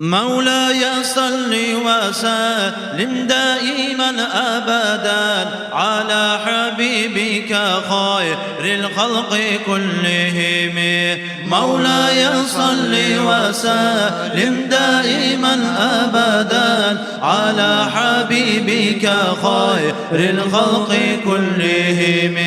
مولاي صل وسلم دائما أبدا على حبيبك خير الخلق كلهم. مولاي صل وسلم دائما أبدا على حبيبك خير الخلق كلهم.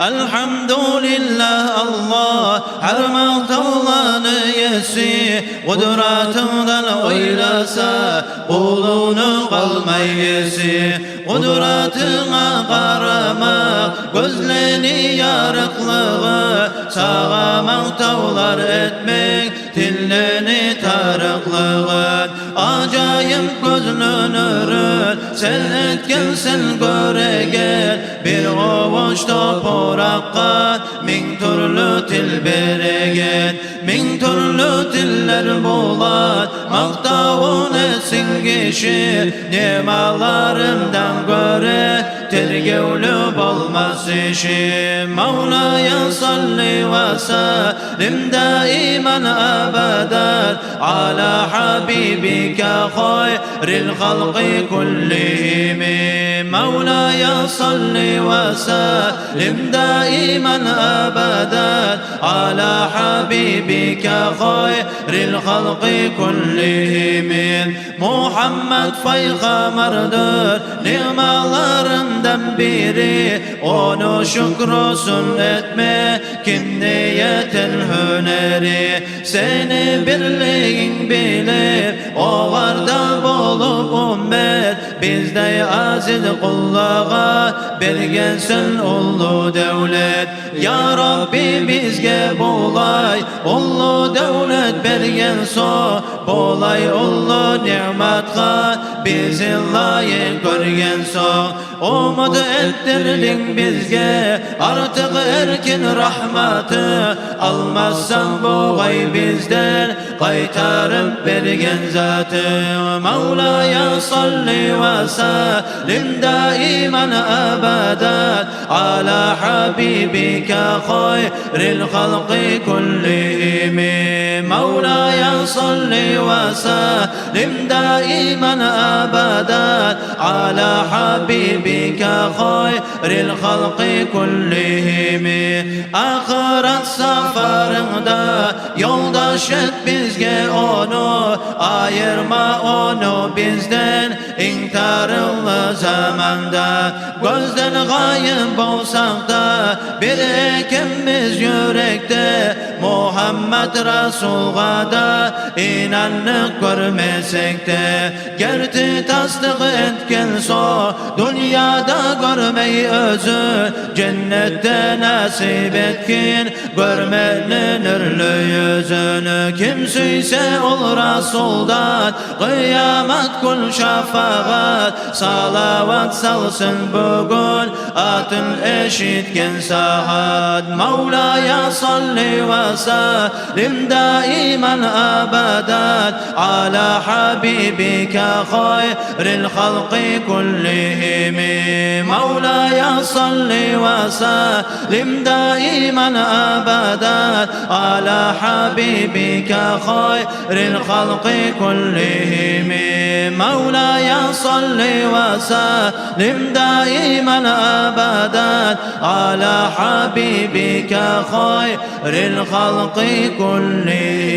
الحمد لله الله حرمت الله يسي قدراتنا oylasa kulunu kalmayesi, kudretine karama gözlerini yarıklığı, sağamak tavlar etmek tilleni tarıklığı. Acayip gözünün nuru sen etken sen göre gel, bir ovuç toprakka min türlü til bereket, min türlü tiller bulat maktavun etsin kişi. Nimalarından göre tergevlü olmaz işi. Mevla'ya salli ve sellim daiman abadan ala habibike hayril halqi kullihim. Mevla'ya salli ve sellim daiman abadan ala habibike hayril halqi kullihim. Muhammed peygamberdir nimalarından biri, onu şükrosun etme kinniyetin hüneri. Seni birliğin bilir o varda bulup ümmet, bizde aziz kullağa bergensin ulu devlet. Ya Rabbi bizge bulay ulu devlet bergen so, bulay ulu ni'matga bizi layık görgen so. Umut ettirdin bizge artık erkin rahmatı, almazsan bu gay bizden kaytarıp bergen zatı. Mevla'ya salli ve sellim daiman abadan ala habibike hayril halqi kullihim. Mevla'ya salli ve sellim daiman abadan ala habibike hayril halqi kullihim. Ahiret safarında yoldaş et bizge onu, ayırma onu bizden inkarlı zamanda. Gözden gayip olsak da bir ekimiz yürekte, Muhammed Resul'a da inanlık görmesek de. Gerti tasdik etken so dünyada görmeyi özü, cennette nasip etkin görmenin nurlu yüzünü. Kim suyse ol Resul'dan kıyamet kul şefaat, salavat salsın bugün atın eşitken saat. Mevla'ya salli ve sellim daiman abadan ala habibike hayril halqi kullihim. Mevla'ya salli ve sellim daiman abadan ala habibike hayril halqi kullihim. Mevla'ya salli ve sellim daiman abadan ala habibike hayril halqi kullihim.